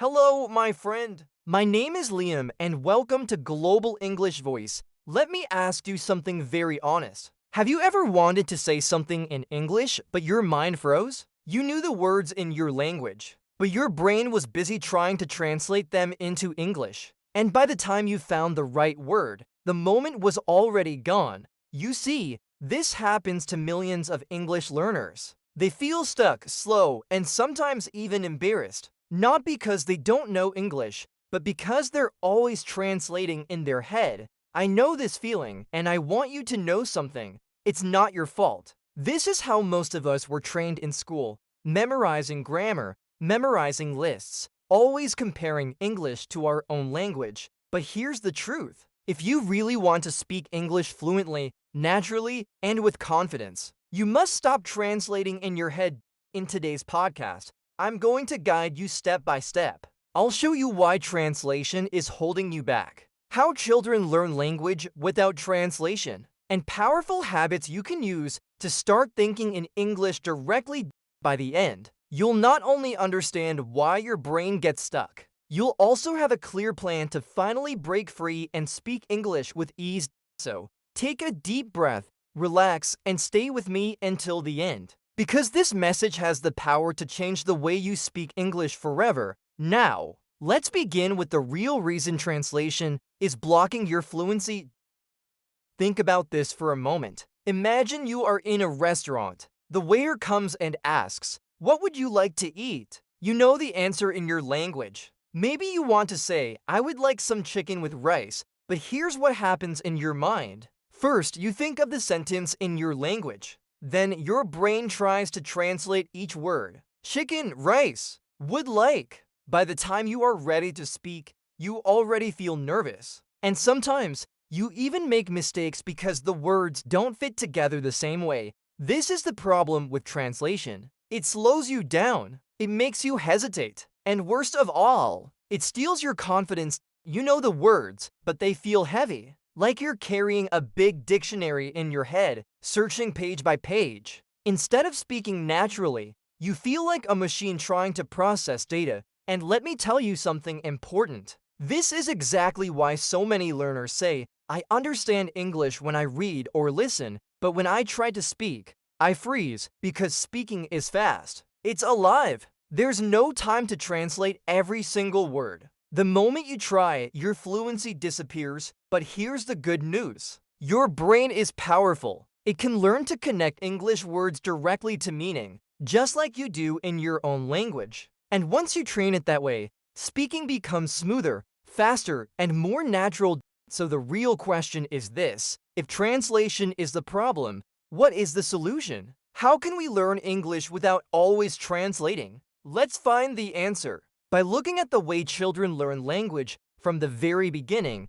Hello, my friend. My name is Liam, and welcome to Global English Voice. Let me ask you something very honest. Have you ever wanted to say something in English, but your mind froze? You knew the words in your language, but your brain was busy trying to translate them into English. And by the time you found the right word, the moment was already gone. You see, this happens to millions of English learners. They feel stuck, slow, and sometimes even embarrassed. Not because they don't know English, but because they're always translating in their head. I know this feeling, and I want you to know something. It's not your fault. This is how most of us were trained in school, memorizing grammar, memorizing lists, always comparing English to our own language. But here's the truth. If you really want to speak English fluently, naturally, and with confidence, you must stop translating in your head. In today's podcast, I'm going to guide you step by step. I'll show you why translation is holding you back, how children learn language without translation, and powerful habits you can use to start thinking in English directly. By the end, you'll not only understand why your brain gets stuck, you'll also have a clear plan to finally break free and speak English with ease. So, take a deep breath, relax, and stay with me until the end, because this message has the power to change the way you speak English forever. Now, let's begin with the real reason translation is blocking your fluency. Think about this for a moment. Imagine you are in a restaurant. The waiter comes and asks, "What would you like to eat?" You know the answer in your language. Maybe you want to say, "I would like some chicken with rice," but here's what happens in your mind. First, you think of the sentence in your language. Then your brain tries to translate each word. Chicken, rice, would like. By the time you are ready to speak, you already feel nervous. And sometimes, you even make mistakes because the words don't fit together the same way. This is the problem with translation. It slows you down. It makes you hesitate. And worst of all, it steals your confidence. You know the words, but they feel heavy. Like you're carrying a big dictionary in your head, searching page by page. Instead of speaking naturally, you feel like a machine trying to process data. And let me tell you something important. This is exactly why so many learners say, "I understand English when I read or listen, but when I try to speak, I freeze," because speaking is fast. It's alive. There's no time to translate every single word. The moment you try, your fluency disappears. But here's the good news. Your brain is powerful. It can learn to connect English words directly to meaning, just like you do in your own language. And once you train it that way, speaking becomes smoother, faster, and more natural. So the real question is this: if translation is the problem, what is the solution? How can we learn English without always translating? Let's find the answer by looking at the way children learn language from the very beginning.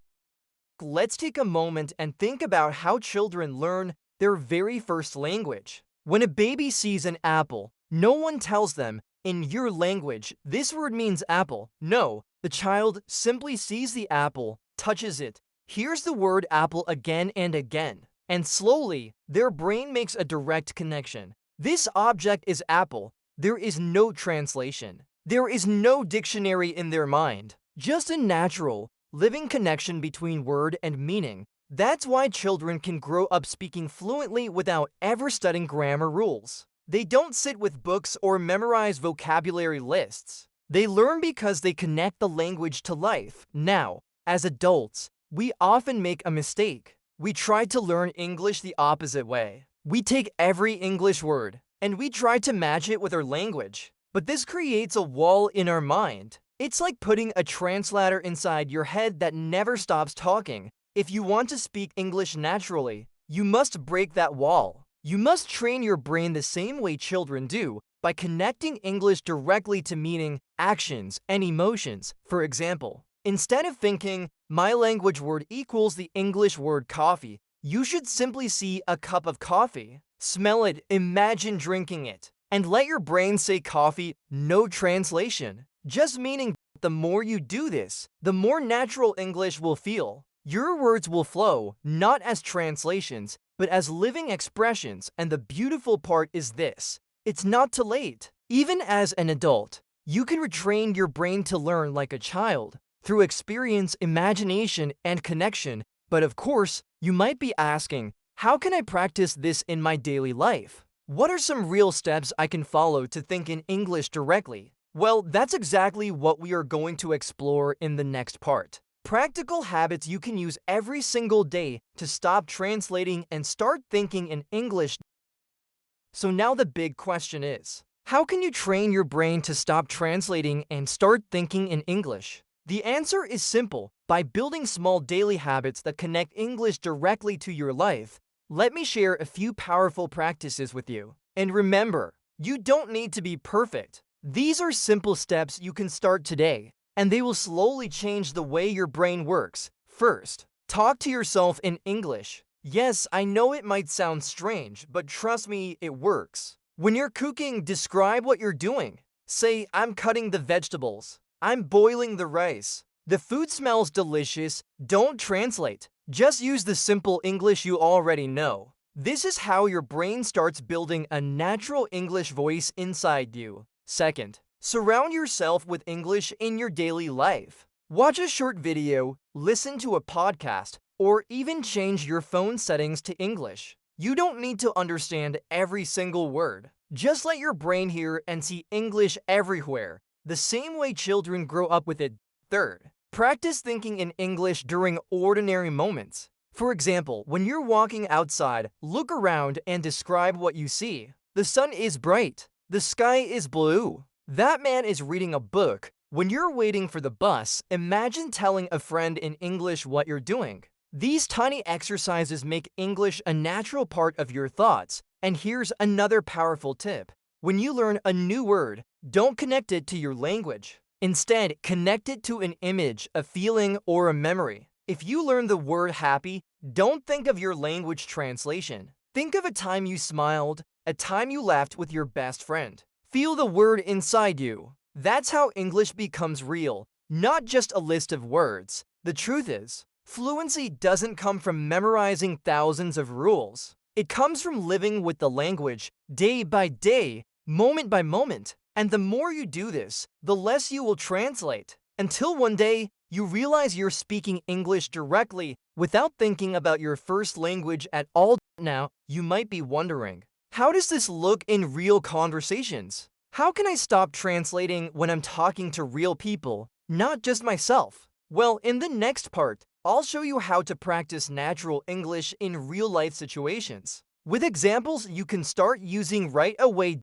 Let's take a moment and think about how children learn their very first language. When a baby sees an apple, no one tells them, "In your language, this word means apple." No, the child simply sees the apple, touches it, hears the word apple again and again, and slowly, their brain makes a direct connection. This object is apple. There is no translation. There is no dictionary in their mind. Just a natural, living connection between word and meaning. That's why children can grow up speaking fluently without ever studying grammar rules. They don't sit with books or memorize vocabulary lists. They learn because they connect the language to life. Now, as adults, we often make a mistake. We try to learn English the opposite way. We take every English word, and we try to match it with our language. But this creates a wall in our mind. It's like putting a translator inside your head that never stops talking. If you want to speak English naturally, you must break that wall. You must train your brain the same way children do, by connecting English directly to meaning, actions, and emotions. For example, instead of thinking, "My language word equals the English word coffee," you should simply see a cup of coffee, smell it, imagine drinking it, and let your brain say coffee. No translation, just meaning. The more you do this, the more natural English will feel. Your words will flow, not as translations, but as living expressions. And the beautiful part is this: it's not too late. Even as an adult, You can retrain your brain to learn like a child through experience, imagination, and connection. But of course, you might be asking, how can I practice this in my daily life? What are some real steps I can follow to think in English directly? Well, that's exactly what we are going to explore in the next part. Practical habits you can use every single day to stop translating and start thinking in English. So now the big question is, how can you train your brain to stop translating and start thinking in English? The answer is simple. By building small daily habits that connect English directly to your life. Let me share a few powerful practices with you. And remember, you don't need to be perfect. These are simple steps you can start today, and they will slowly change the way your brain works. First, talk to yourself in English. Yes, I know it might sound strange, but trust me, it works. When you're cooking, describe what you're doing. Say, I'm cutting the vegetables. I'm boiling the rice. The food smells delicious. Don't translate. Just use the simple English you already know. This is how your brain starts building a natural English voice inside you. Second, surround yourself with English in your daily life. Watch a short video, listen to a podcast, or even change your phone settings to English. You don't need to understand every single word. Just let your brain hear and see English everywhere, the same way children grow up with it. Third, practice thinking in English during ordinary moments. For example, when you're walking outside, look around and describe what you see. The sun is bright. The sky is blue. That man is reading a book. When you're waiting for the bus, imagine telling a friend in English what you're doing. These tiny exercises make English a natural part of your thoughts. And here's another powerful tip. When you learn a new word, don't connect it to your language. Instead, connect it to an image, a feeling, or a memory. If you learn the word happy, don't think of your language translation. Think of a time you smiled, a time you laughed with your best friend. Feel the word inside you. That's how English becomes real, not just a list of words. The truth is, fluency doesn't come from memorizing thousands of rules. It comes from living with the language, day by day, moment by moment. And the more you do this, the less you will translate. Until one day, you realize you're speaking English directly without thinking about your first language at all. Now, you might be wondering, how does this look in real conversations? How can I stop translating when I'm talking to real people, not just myself? Well, in the next part, I'll show you how to practice natural English in real-life situations, with examples you can start using right away.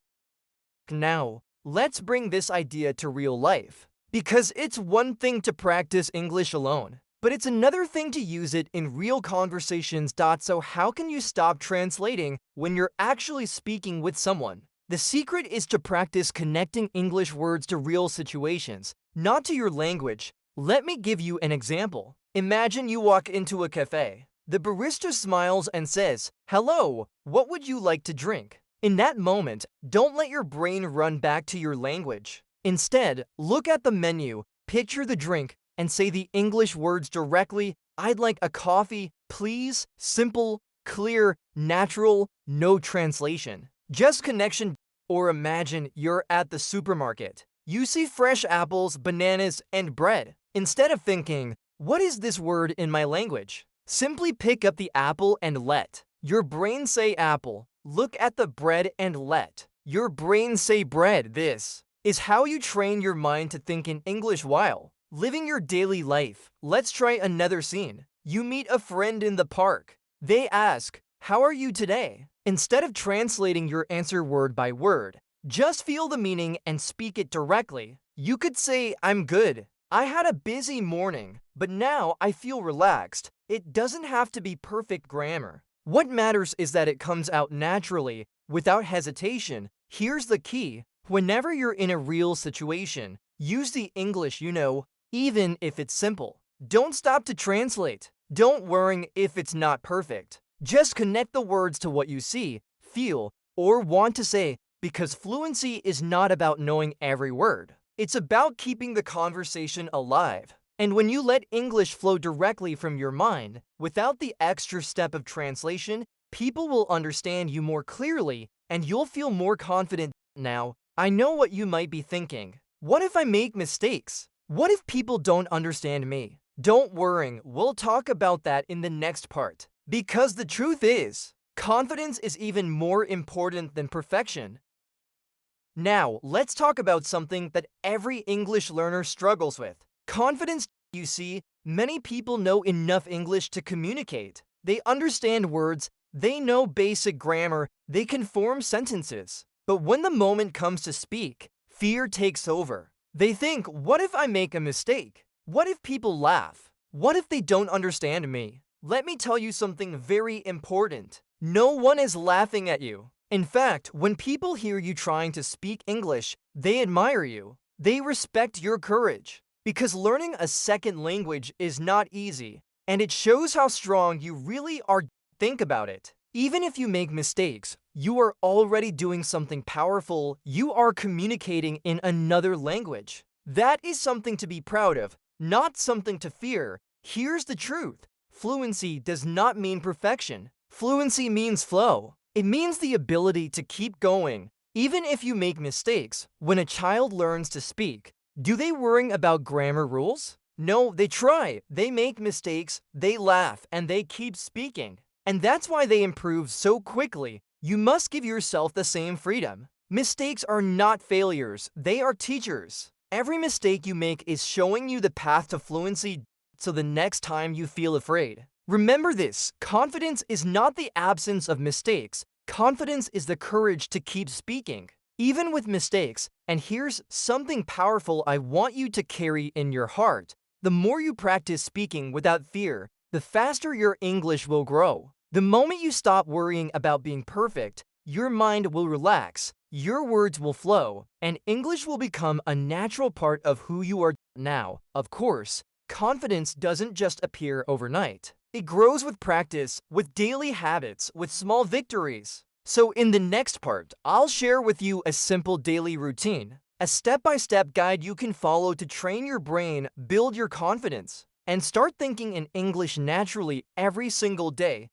Now, let's bring this idea to real life. Because it's one thing to practice English alone, but it's another thing to use it in real conversations. So how can you stop translating when you're actually speaking with someone? The secret is to practice connecting English words to real situations, not to your language. Let me give you an example. Imagine you walk into a cafe. The barista smiles and says, "Hello, what would you like to drink?" In that moment, don't let your brain run back to your language. Instead, look at the menu, picture the drink, and say the English words directly. I'd like a coffee, please. Simple, clear, natural, no translation. Just connection. Or imagine you're at the supermarket. You see fresh apples, bananas, and bread. Instead of thinking, what is this word in my language? Simply pick up the apple and let your brain say apple. Look at the bread and let your brain say bread. This is how you train your mind to think in English while living your daily life. Let's try another scene. You meet a friend in the park. They ask, "How are you today?" Instead of translating your answer word by word, just feel the meaning and speak it directly. You could say, "I'm good. I had a busy morning, but now I feel relaxed." It doesn't have to be perfect grammar. What matters is that it comes out naturally, without hesitation. Here's the key. Whenever you're in a real situation, use the English you know, even if it's simple. Don't stop to translate. Don't worry if it's not perfect. Just connect the words to what you see, feel, or want to say, because fluency is not about knowing every word. It's about keeping the conversation alive. And when you let English flow directly from your mind, without the extra step of translation, people will understand you more clearly, and you'll feel more confident. Now, I know what you might be thinking. What if I make mistakes? What if people don't understand me? Don't worry, we'll talk about that in the next part. Because the truth is, confidence is even more important than perfection. Now, let's talk about something that every English learner struggles with. Confidence. You see, many people know enough English to communicate. They understand words, they know basic grammar, they can form sentences. But when the moment comes to speak, fear takes over. They think, what if I make a mistake? What if people laugh? What if they don't understand me? Let me tell you something very important. No one is laughing at you. In fact, when people hear you trying to speak English, they admire you. They respect your courage. Because learning a second language is not easy, and it shows how strong you really are. Think about it. Even if you make mistakes, you are already doing something powerful. You are communicating in another language. That is something to be proud of, not something to fear. Here's the truth. Fluency does not mean perfection. Fluency means flow. It means the ability to keep going, even if you make mistakes. When a child learns to speak, do they worry about grammar rules? No, they try. They make mistakes, they laugh, and they keep speaking. And that's why they improve so quickly. You must give yourself the same freedom. Mistakes are not failures, they are teachers. Every mistake you make is showing you the path to fluency, so the next time you feel afraid. Remember this, confidence is not the absence of mistakes. Confidence is the courage to keep speaking, even with mistakes. And here's something powerful I want you to carry in your heart. The more you practice speaking without fear, the faster your English will grow. The moment you stop worrying about being perfect, your mind will relax, your words will flow, and English will become a natural part of who you are now. Of course, confidence doesn't just appear overnight. It grows with practice, with daily habits, with small victories. So in the next part, I'll share with you a simple daily routine, a step-by-step guide you can follow to train your brain, build your confidence, and start thinking in English naturally every single day.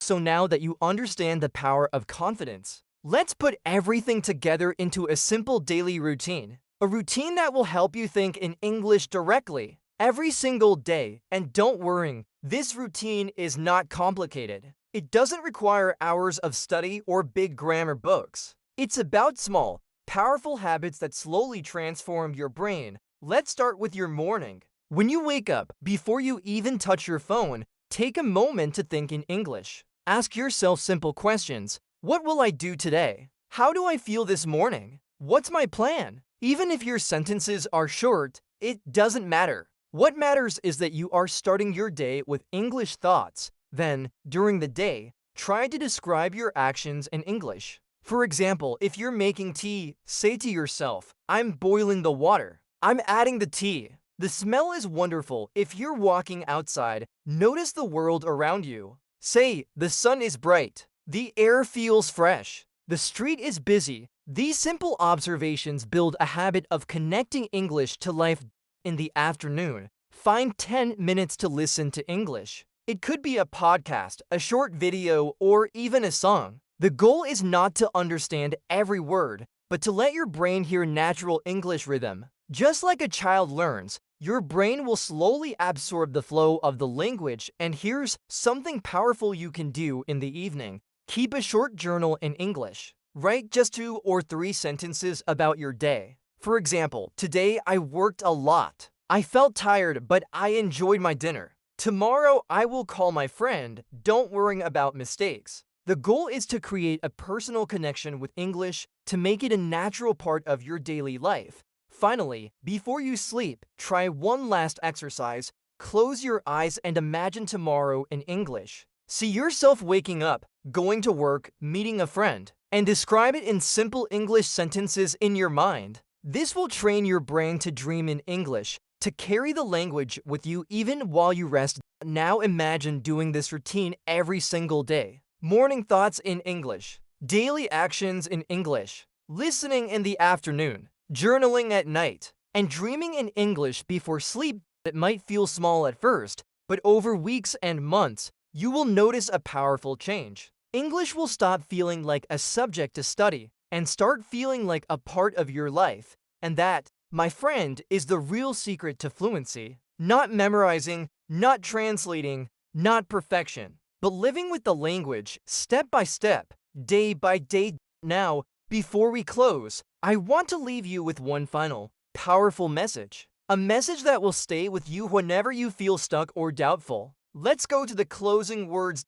So now that you understand the power of confidence, let's put everything together into a simple daily routine. A routine that will help you think in English directly, every single day. And don't worry, this routine is not complicated. It doesn't require hours of study or big grammar books. It's about small, powerful habits that slowly transform your brain. Let's start with your morning. When you wake up, before you even touch your phone, take a moment to think in English. Ask yourself simple questions. What will I do today? How do I feel this morning? What's my plan? Even if your sentences are short, it doesn't matter. What matters is that you are starting your day with English thoughts. Then, during the day, try to describe your actions in English. For example, if you're making tea, say to yourself, I'm boiling the water. I'm adding the tea. The smell is wonderful. If you're walking outside, notice the world around you. Say, the sun is bright. The air feels fresh. The street is busy. These simple observations build a habit of connecting English to life. In the afternoon, find 10 minutes to listen to English. It could be a podcast, a short video, or even a song. The goal is not to understand every word, but to let your brain hear natural English rhythm. Just like a child learns, your brain will slowly absorb the flow of the language. And here's something powerful you can do in the evening. Keep a short journal in English. Write just 2 or 3 sentences about your day. For example, today I worked a lot. I felt tired, but I enjoyed my dinner. Tomorrow I will call my friend. Don't worry about mistakes. The goal is to create a personal connection with English, to make it a natural part of your daily life. Finally, before you sleep, try one last exercise. Close your eyes and imagine tomorrow in English. See yourself waking up, going to work, meeting a friend, and describe it in simple English sentences in your mind. This will train your brain to dream in English, to carry the language with you even while you rest. Now imagine doing this routine every single day. Morning thoughts in English, daily actions in English, listening in the afternoon, journaling at night, and dreaming in English before sleep. It might feel small at first, but over weeks and months, you will notice a powerful change. English will stop feeling like a subject to study and start feeling like a part of your life. And that my friend, is the real secret to fluency. Not memorizing, not translating, not perfection, but living with the language step by step, day by day. Now, before we close, I want to leave you with one final, powerful message. A message that will stay with you whenever you feel stuck or doubtful. Let's go to the closing words.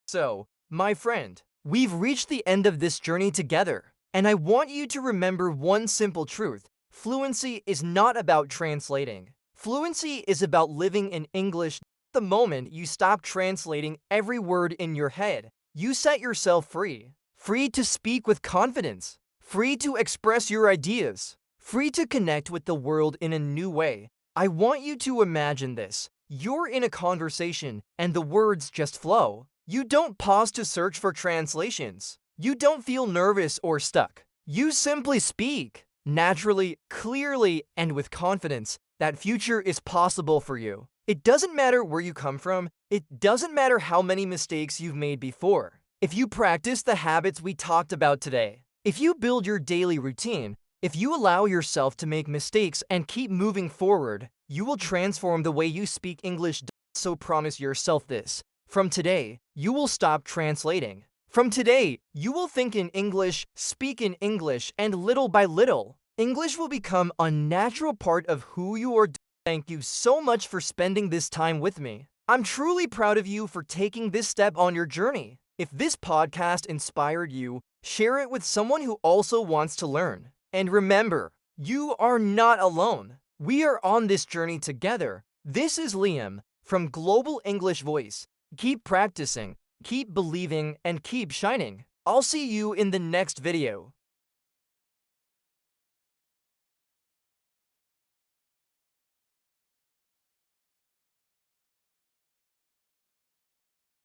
So, my friend, we've reached the end of this journey together, and I want you to remember one simple truth. Fluency is not about translating. Fluency is about living in English. The moment you stop translating every word in your head, you set yourself free. Free to speak with confidence. Free to express your ideas. Free to connect with the world in a new way. I want you to imagine this. You're in a conversation, and the words just flow. You don't pause to search for translations. You don't feel nervous or stuck. You simply speak. Naturally, clearly, and with confidence. That future is possible for you. It doesn't matter where you come from. It doesn't matter how many mistakes you've made before. If you practice the habits we talked about today, if you build your daily routine, if you allow yourself to make mistakes and keep moving forward, you will transform the way you speak English. So promise yourself this. From today, you will stop translating. From today, you will think in English, speak in English, and little by little, English will become a natural part of who you are. Thank you so much for spending this time with me. I'm truly proud of you for taking this step on your journey. If this podcast inspired you, share it with someone who also wants to learn. And remember, you are not alone. We are on this journey together. This is Liam from Global English Voice. Keep practicing, keep believing, and keep shining. I'll see you in the next video.